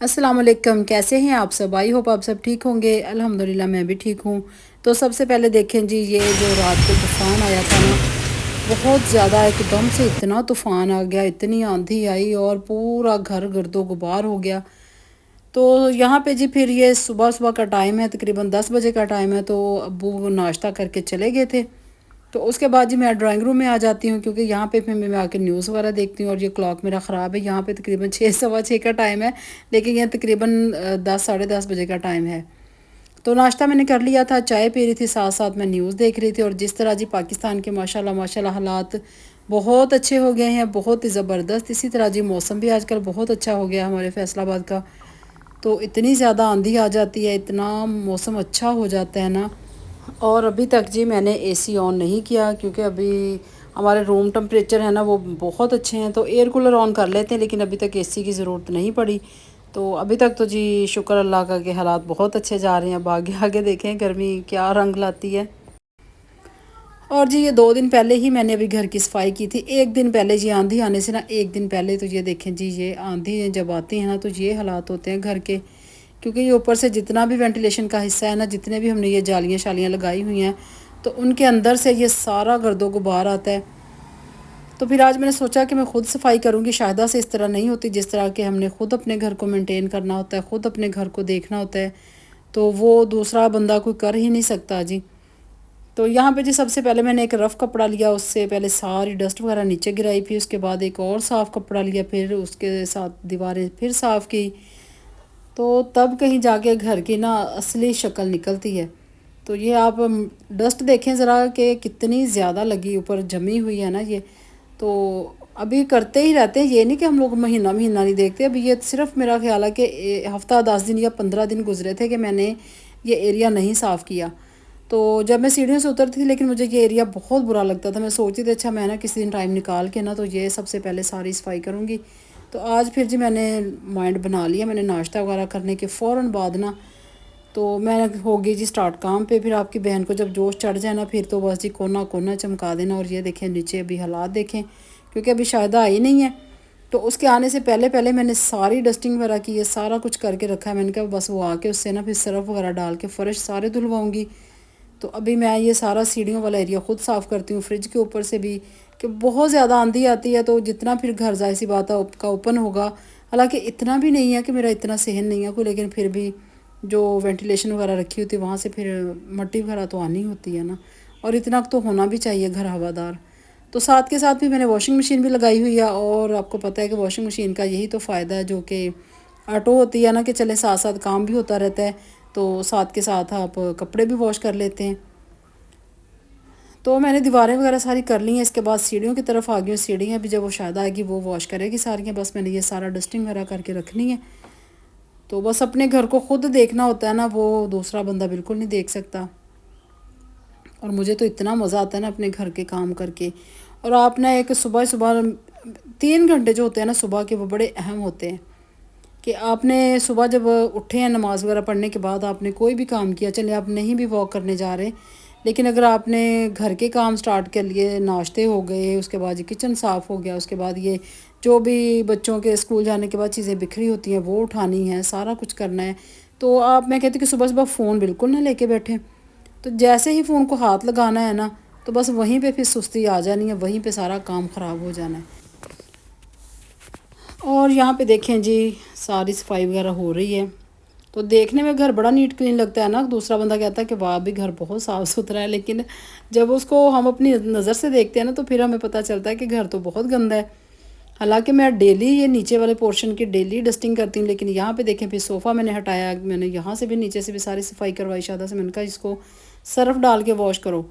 अस्सलाम वालेकुम। कैसे हैं आप सब? आई होप आप सब ठीक होंगे। अल्हम्दुलिल्लाह मैं भी ठीक हूँ। तो सबसे पहले देखें जी, ये जो रात को तूफ़ान आया था ना, बहुत ज़्यादा एकदम से इतना तूफ़ान आ गया, इतनी आंधी आई और पूरा घर गर्दो गुबार हो गया। तो यहाँ पे जी फिर ये सुबह सुबह का टाइम है, तकरीबन 10 बजे का टाइम है। तो अब्बू नाश्ता करके चले गए थे। तो उसके बाद जी मैं ड्राइंग रूम में आ जाती हूँ, क्योंकि यहाँ पे फिर मैं आके न्यूज़ वगैरह देखती हूँ। और ये क्लॉक मेरा ख़राब है, यहाँ पे तकरीबन 6 सवा 6 का टाइम है, लेकिन यहाँ तकरीबन 10 साढ़े 10 बजे का टाइम है। तो नाश्ता मैंने कर लिया था, चाय पी रही थी, साथ साथ मैं न्यूज़ देख रही थी। और जिस तरह जी पाकिस्तान के माशाल्लाह माशाल्लाह हालात बहुत अच्छे हो गए हैं, बहुत ही ज़बरदस्त। इसी तरह जी मौसम भी आजकल बहुत अच्छा हो गया हमारे फैसलाबाद का। तो इतनी ज़्यादा आंधी आ जाती है, इतना मौसम अच्छा हो जाता है ना। और अभी तक जी मैंने एसी ऑन नहीं किया, क्योंकि अभी हमारे रूम टेम्परेचर है ना वो बहुत अच्छे हैं। तो एयर कूलर ऑन कर लेते हैं, लेकिन अभी तक एसी की ज़रूरत नहीं पड़ी। तो अभी तक तो जी शुक्र अल्लाह का कि हालात बहुत अच्छे जा रहे हैं। अब आगे आगे देखें गर्मी क्या रंग लाती है। और जी ये 2 दिन पहले ही मैंने अभी घर की सफाई की थी। एक दिन पहले जी आंधी आने से ना, एक दिन पहले तो ये देखें जी, ये आंधी जब आती है ना तो ये हालात होते हैं घर के। क्योंकि ये ऊपर से जितना भी वेंटिलेशन का हिस्सा है ना, जितने भी हमने ये जालियाँ शालियाँ लगाई हुई हैं, तो उनके अंदर से ये सारा गर्दो गुबार आता है। तो फिर आज मैंने सोचा कि मैं खुद सफाई करूँगी। शायदा से इस तरह नहीं होती, जिस तरह के हमने खुद अपने घर को मेंटेन करना होता है, खुद अपने घर को देखना होता है। तो वो दूसरा बंदा कोई कर ही नहीं सकता जी। तो यहाँ पे जी सबसे पहले मैंने एक रफ़ कपड़ा लिया, उससे पहले सारी डस्ट वगैरह नीचे गिराई। फिर उसके बाद एक और साफ़ कपड़ा लिया, फिर उसके साथ दीवारें फिर साफ़ की। तो तब कहीं जाके घर की ना असली शक्ल निकलती है। तो ये आप डस्ट देखें ज़रा कि कितनी ज़्यादा लगी ऊपर जमी हुई है ना ये। तो अभी करते ही रहते हैं, ये नहीं कि हम लोग महीना महीना नहीं देखते। अभी ये सिर्फ मेरा ख्याल है कि हफ़्ता 10 दिन या 15 दिन गुजरे थे कि मैंने ये एरिया नहीं साफ़ किया। तो जब मैं सीढ़ियों से उतरती थी, लेकिन मुझे ये एरिया बहुत बुरा लगता था। मैं सोचती थी अच्छा मैं ना किसी दिन टाइम निकाल के ना तो ये सबसे पहले सारी सफाई करूँगी। तो आज फिर जी मैंने माइंड बना लिया। मैंने नाश्ता वगैरह करने के फ़ौरन बाद ना तो मैं होगी जी स्टार्ट काम पे। फिर आपकी बहन को जब जोश चढ़ जाए ना, फिर तो बस जी कोना कोना चमका देना। और ये देखें नीचे अभी हालात देखें, क्योंकि अभी शायदा आई नहीं है। तो उसके आने से पहले पहले मैंने सारी डस्टिंग वगैरह की है, सारा कुछ करके रखा है। मैंने कहा बस वो आके उससे ना फिर सर्फ वगैरह डाल के फ़र्श सारे धुलवाऊँगी। तो अभी मैं ये सारा सीढ़ियों वाला एरिया ख़ुद साफ़ करती हूँ, फ्रिज के ऊपर से भी। कि बहुत ज़्यादा आंधी आती है, तो जितना फिर घर जाहिर सी बात है का ओपन होगा। हालांकि इतना भी नहीं है कि मेरा इतना सहन नहीं है कोई, लेकिन फिर भी जो वेंटिलेशन वगैरह रखी होती है वहाँ से फिर मट्टी वगैरह तो आनी होती है ना। और इतना तो होना भी चाहिए घर हवादार। तो साथ के साथ भी मैंने वॉशिंग मशीन भी लगाई हुई है। और आपको पता है कि वॉशिंग मशीन का यही तो फ़ायदा है, जो कि ऑटो होती है ना, कि चले साथ साथ काम भी होता रहता है। तो साथ के साथ आप कपड़े भी वॉश कर लेते हैं। तो मैंने दीवारें वगैरह सारी कर ली हैं। इसके बाद सीढ़ियों की तरफ आ गई हूँ। सीढ़ियाँ भी जब वो शायद आएगी वो वॉश करेगी सारियाँ। बस मैंने ये सारा डस्टिंग वगैरह करके रखनी है। तो बस अपने घर को खुद देखना होता है ना, वो दूसरा बंदा बिल्कुल नहीं देख सकता। और मुझे तो इतना मज़ा आता है ना अपने घर के काम करके। और आप ना एक सुबह सुबह 3 घंटे जो होते हैं ना सुबह के, वो बड़े अहम होते हैं। कि आपने सुबह जब उठे हैं नमाज़ वगैरह पढ़ने के बाद आपने कोई भी काम किया, चले आप नहीं भी वॉक करने जा रहे, लेकिन अगर आपने घर के काम स्टार्ट कर लिए, नाश्ते हो गए, उसके बाद ये किचन साफ़ हो गया, उसके बाद ये जो भी बच्चों के स्कूल जाने के बाद चीज़ें बिखरी होती हैं वो उठानी है, सारा कुछ करना है। तो आप, मैं कहती कि सुबह सुबह फ़ोन बिल्कुल ना लेके बैठें। तो जैसे ही फ़ोन को हाथ लगाना है ना, तो बस वहीं पे फिर सुस्ती आ जानी है, वहीं पे सारा काम ख़राब हो जाना है। और यहाँ पे देखें जी सारी सफाई वगैरह हो रही है। तो देखने में घर बड़ा नीट क्लीन लगता है ना। दूसरा बंदा कहता है कि वाह भी घर बहुत साफ़ सुथरा है, लेकिन जब उसको हम अपनी नज़र से देखते हैं ना तो फिर हमें पता चलता है कि घर तो बहुत गंदा है। हालांकि मैं डेली ये नीचे वाले पोर्शन की डेली डस्टिंग करती हूँ, लेकिन यहाँ पे देखें फिर सोफ़ा मैंने हटाया, मैंने यहाँ से भी नीचे से भी सारी सफाई करवाई शादा से। मैंने कहा इसको सर्फ डाल के वॉश करो।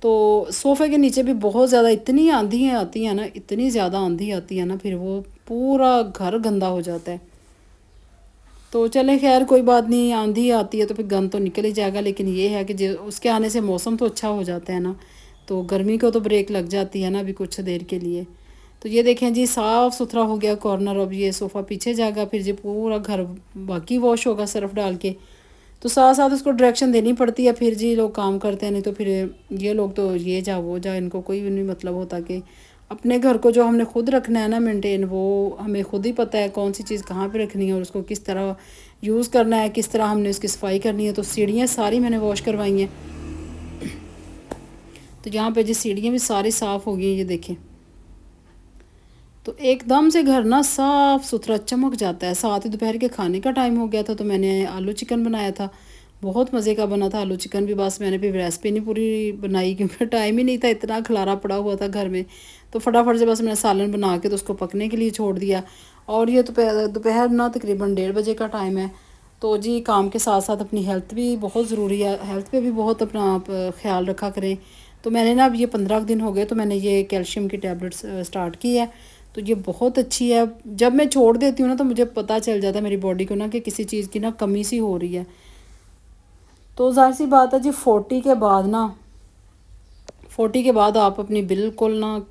तो सोफ़े के नीचे भी बहुत ज़्यादा इतनी आंधियाँ आती हैं ना, इतनी ज़्यादा आंधी आती है ना, फिर वो पूरा घर गंदा हो जाता है। तो चले खैर कोई बात नहीं, आंधी आती है तो फिर गंद तो निकल ही जाएगा। लेकिन ये है कि जो उसके आने से मौसम तो अच्छा हो जाता है ना। तो गर्मी को तो ब्रेक लग जाती है ना अभी कुछ देर के लिए। तो ये देखें जी साफ़ सुथरा हो गया कॉर्नर। अब ये सोफ़ा पीछे जाएगा, फिर जी पूरा घर बाकी वॉश होगा सर्फ डाल के। तो साथ साथ उसको डायरेक्शन देनी पड़ती है, फिर जी लोग काम करते हैं। नहीं तो फिर ये लोग तो ये जा वो जा, इनको कोई भी नहीं मतलब होता कि अपने घर को जो हमने खुद रखना है ना मेंटेन, वो हमें खुद ही पता है कौन सी चीज़ कहाँ पे रखनी है और उसको किस तरह यूज़ करना है, किस तरह हमने उसकी सफाई करनी है। तो सीढ़ियाँ सारी मैंने वॉश करवाई हैं। तो यहाँ पे जी सीढ़ियाँ भी सारी साफ़ हो गई, ये देखें। तो एकदम से घर ना साफ़ सुथरा चमक जाता है। साथ ही दोपहर के खाने का टाइम हो गया था, तो मैंने आलू चिकन बनाया था। बहुत मज़े का बना था आलू चिकन भी। बस मैंने भी रेसिपी नहीं पूरी बनाई क्योंकि टाइम ही नहीं था, इतना खलारा पड़ा हुआ था घर में। तो फटाफट से बस मैंने सालन बना के तो उसको पकने के लिए छोड़ दिया। और ये दोपहर दोपहर ना तकरीबन 1:30 बजे का टाइम है। तो जी काम के साथ साथ अपनी हेल्थ भी बहुत ज़रूरी है, हेल्थ पे भी बहुत अपना आप ख्याल रखा करें। तो मैंने ना अब ये 15 दिन हो गए तो मैंने ये कैल्शियम की टैबलेट्स स्टार्ट की है। तो ये बहुत अच्छी है। जब मैं छोड़ देती हूँ ना तो मुझे पता चल जाता है मेरी बॉडी को ना कि किसी चीज़ की ना कमी सी हो रही है। तो ज़ाहिर सी बात है जी, 40 के बाद आप अपनी बिल्कुल ना,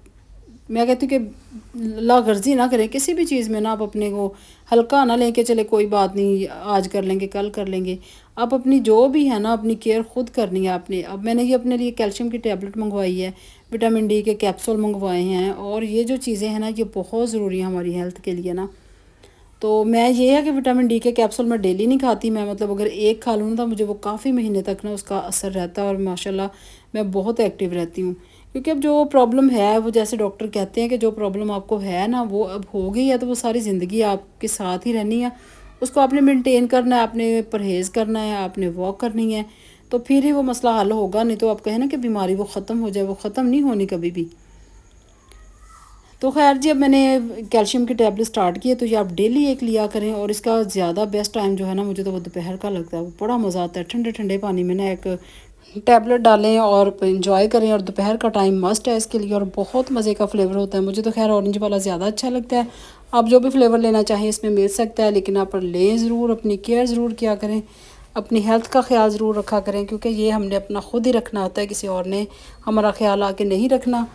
मैं कहती हूँ कि लागर्जी ना करें किसी भी चीज़ में ना। आप अपने को हल्का ना लें कि चले कोई बात नहीं, आज कर लेंगे कल कर लेंगे। आप अपनी जो भी है ना अपनी केयर खुद करनी है आपने। अब मैंने ये अपने लिए कैल्शियम की टैबलेट मंगवाई है, विटामिन डी के कैप्सूल मंगवाए हैं, और ये जो चीज़ें हैं ना ये बहुत ज़रूरी है हमारी हेल्थ के लिए ना। तो मैं ये है कि विटामिन डी के कैप्सूल मैं डेली नहीं खाती। मैं मतलब अगर एक खा लूँ ना तो मुझे वो काफ़ी महीने तक ना उसका असर रहता है, और माशाल्लाह मैं बहुत एक्टिव रहती हूँ। क्योंकि अब जो प्रॉब्लम है वो, जैसे डॉक्टर कहते हैं कि जो प्रॉब्लम आपको है ना वो अब हो गई है, तो वो सारी ज़िंदगी आपके साथ ही रहनी है। उसको आपने मेंटेन करना है, आपने परहेज़ करना है, आपने वॉक करनी है, तो फिर ही वो मसला हल होगा। नहीं तो आप कहें ना कि बीमारी वो ख़त्म हो जाए, वो ख़त्म नहीं होनी कभी भी। तो खैर जी, अब मैंने कैल्शियम की टैबलेट स्टार्ट की है, तो ये आप डेली एक लिया करें। और इसका ज़्यादा बेस्ट टाइम जो है ना मुझे तो वो दोपहर का लगता है। वो बड़ा मज़ा आता है, ठंडे ठंडे पानी में ना एक टैबलेट डालें और इंजॉय करें। और दोपहर का टाइम मस्ट है इसके लिए, और बहुत मज़े का फ्लेवर होता है। मुझे तो खैर ऑरेंज वाला ज़्यादा अच्छा लगता है। आप जो भी फ्लेवर लेना चाहें इसमें मिल सकता है, लेकिन आप लें ज़रूर, अपनी केयर ज़रूर किया करें, अपनी हेल्थ का ख्याल ज़रूर रखा करें, क्योंकि ये हमने अपना खुद ही रखना होता है, किसी और ने हमारा ख्याल आके नहीं रखना।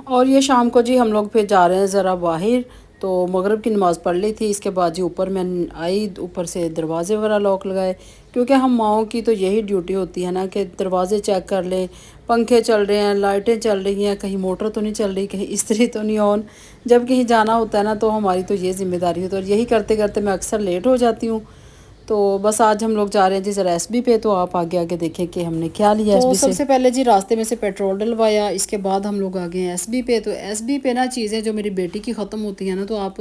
और ये शाम को जी हम लोग फिर जा रहे हैं ज़रा बाहर। तो मगरिब की नमाज़ पढ़ ली थी, इसके बाद जी ऊपर मैं आई, ऊपर से दरवाज़े वगैरह लॉक लगाए। क्योंकि हम माओं की तो यही ड्यूटी होती है ना कि दरवाज़े चेक कर लें, पंखे चल रहे हैं, लाइटें चल रही हैं, कहीं मोटर तो नहीं चल रही, कहीं इस्त्री तो नहीं ऑन। जब कहीं जाना होता है ना तो हमारी तो ये ज़िम्मेदारी होती है, और यही करते करते मैं अक्सर लेट हो जाती हूँ। तो बस आज हम लोग जा रहे हैं जी ज़रा एसबी पे। तो आप आगे आगे देखें कि हमने क्या लिया तो एसबी से। सबसे पहले जी रास्ते में से पेट्रोल डलवाया, इसके बाद हम लोग आ गए हैं एसबी पे। तो एसबी पे ना चीज़ें जो मेरी बेटी की ख़त्म होती हैं ना, तो आप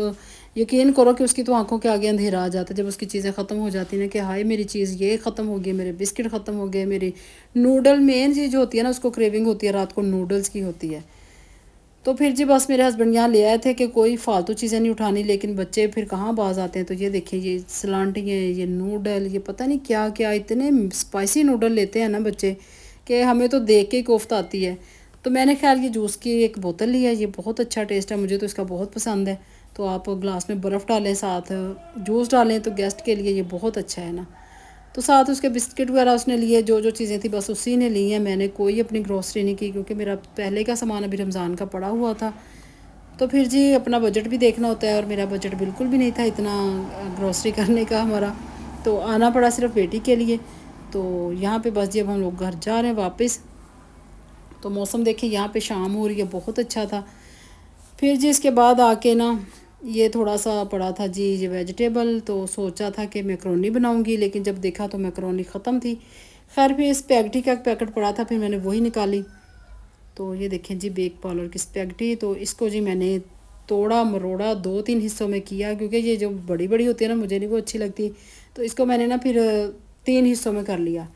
यकीन करो कि उसकी तो आंखों के आगे अंधेरा आ जाता है जब उसकी चीज़ें ख़त्म हो जाती हैं ना, कि हाय मेरी चीज़ ये ख़त्म हो गई, मेरे बिस्किट ख़त्म हो गए, मेरी नूडल मेन चीज़ जो होती है ना उसको क्रेविंग होती है रात को, नूडल्स की होती है। तो फिर जी बस मेरे हस्बैंड यहाँ ले आए थे कि कोई फालतू चीज़ें नहीं उठानी, लेकिन बच्चे फिर कहाँ बाज आते हैं। तो ये देखिए, ये सलांटियाँ, ये नूडल, ये पता नहीं क्या क्या, इतने स्पाइसी नूडल लेते हैं ना बच्चे कि हमें तो देख के ही कोफ्त आती है। तो मैंने खैर ये जूस की एक बोतल ली है, ये बहुत अच्छा टेस्ट है, मुझे तो इसका बहुत पसंद है। तो आप ग्लास में बर्फ़ डालें, साथ जूस डालें, तो गेस्ट के लिए ये बहुत अच्छा है ना। तो साथ उसके बिस्किट वगैरह उसने लिए, जो जो चीज़ें थी बस उसी ने ली हैं। मैंने कोई अपनी ग्रॉसरी नहीं की, क्योंकि मेरा पहले का सामान अभी रमज़ान का पड़ा हुआ था। तो फिर जी अपना बजट भी देखना होता है, और मेरा बजट बिल्कुल भी नहीं था इतना ग्रॉसरी करने का हमारा। तो आना पड़ा सिर्फ बेटी के लिए। तो यहाँ पे बस जी अब हम लोग घर जा रहे हैं वापस। तो मौसम देखिए, यहाँ पे शाम हो रही है, बहुत अच्छा था। फिर जी इसके बाद आके ना ये थोड़ा सा पड़ा था जी ये वेजिटेबल। तो सोचा था कि मैक्रोनी बनाऊंगी, लेकिन जब देखा तो मैक्रोनी ख़त्म थी। खैर फिर स्पैगेटी का पैकेट पड़ा था, फिर मैंने वही निकाली। तो ये देखें जी, बेक पार्लर की स्पैगेटी। तो इसको जी मैंने तोड़ा मरोड़ा 2-3 हिस्सों में किया, क्योंकि ये जो बड़ी बड़ी होती है ना मुझे नहीं वो अच्छी लगती। तो इसको मैंने ना फिर 3 हिस्सों में कर लिया।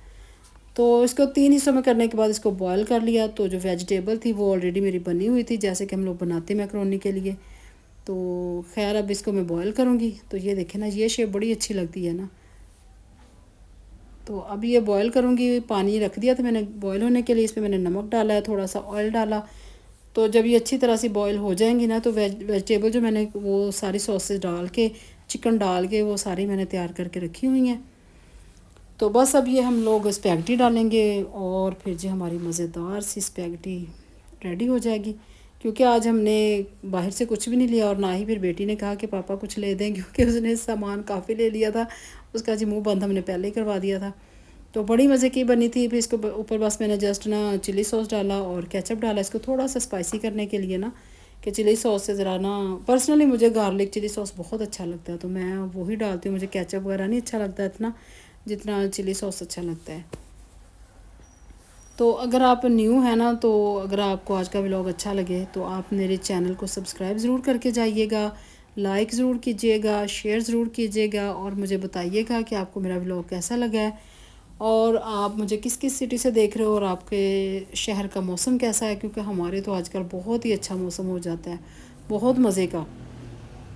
तो इसको 3 हिस्सों में करने के बाद इसको बॉयल कर लिया। तो जो वेजिटेबल थी वो ऑलरेडी मेरी बनी हुई थी, जैसे कि हम लोग बनाते हैं मैक्रोनी के लिए। तो खैर अब इसको मैं बॉयल करूँगी। तो ये देखें ना, ये शेप बड़ी अच्छी लगती है ना। तो अब ये बॉयल करूँगी, पानी रख दिया था मैंने बॉयल होने के लिए, इसमें मैंने नमक डाला है, थोड़ा सा ऑयल डाला। तो जब ये अच्छी तरह से बॉयल हो जाएंगी ना, तो वेजिटेबल जो मैंने वो सारी सॉसेस डाल के, चिकन डाल के, वो सारी मैंने तैयार करके रखी हुई हैं। तो बस अब ये हम लोग स्पैगेटी डालेंगे, और फिर जो हमारी मज़ेदार सी स्पैगेटी रेडी हो जाएगी। क्योंकि आज हमने बाहर से कुछ भी नहीं लिया, और ना ही फिर बेटी ने कहा कि पापा कुछ ले दें, क्योंकि उसने सामान काफ़ी ले लिया था। उसका जी मुंह बंद हमने पहले ही करवा दिया था। तो बड़ी मज़े की बनी थी। फिर इसको ऊपर बस मैंने जस्ट ना चिली सॉस डाला और केचप डाला, इसको थोड़ा सा स्पाइसी करने के लिए ना, कि चिली सॉस से ज़रा ना, पर्सनली मुझे गार्लिक चिली सॉस बहुत अच्छा लगता है, तो मैं वही डालती हूँ। मुझे केचप वगैरह नहीं अच्छा लगता इतना, जितना चिली सॉस अच्छा लगता है। तो अगर आप न्यू है ना, तो अगर आपको आज का व्लॉग अच्छा लगे तो आप मेरे चैनल को सब्सक्राइब ज़रूर करके जाइएगा, लाइक ज़रूर कीजिएगा, शेयर ज़रूर कीजिएगा, और मुझे बताइएगा कि आपको मेरा व्लॉग कैसा लगा है, और आप मुझे किस किस सिटी से देख रहे हो, और आपके शहर का मौसम कैसा है, क्योंकि हमारे तो आजकल बहुत ही अच्छा मौसम हो जाता है, बहुत मज़े का।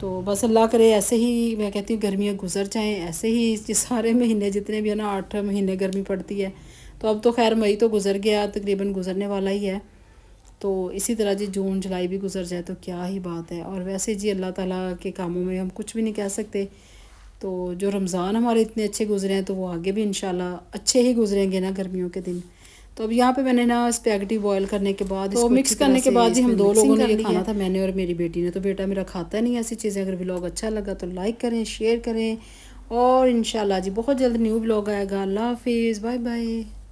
तो बस अल्लाह करे ऐसे ही, मैं कहती हूँ गर्मियाँ गुजर जाएं ऐसे ही, ये सारे महीने जितने भी है ना, 8 महीने गर्मी पड़ती है। तो अब तो खैर मई तो गुजर गया, तकरीबन गुजरने वाला ही है। तो इसी तरह जी जून जुलाई भी गुजर जाए तो क्या ही बात है। और वैसे जी अल्लाह ताला के कामों में हम कुछ भी नहीं कह सकते। तो जो रमज़ान हमारे इतने अच्छे गुजरे हैं, तो वो आगे भी इंशाल्लाह अच्छे ही गुजरेंगे ना गर्मियों के दिन। तो अब यहाँ पे मैंने ना स्पैगेटी बॉयल करने के बाद तो मिक्स करने के बाद ही हम 2 लोगों ने ये खाना था, मैंने और मेरी बेटी ने। तो बेटा मेरा खाता नहीं ऐसी चीज़ें। अगर व्लॉग अच्छा लगा तो लाइक करें, शेयर करें, और इंशाल्लाह जी बहुत जल्द न्यू व्लॉग आएगा। अल्लाह हाफिज़, बाय बाय।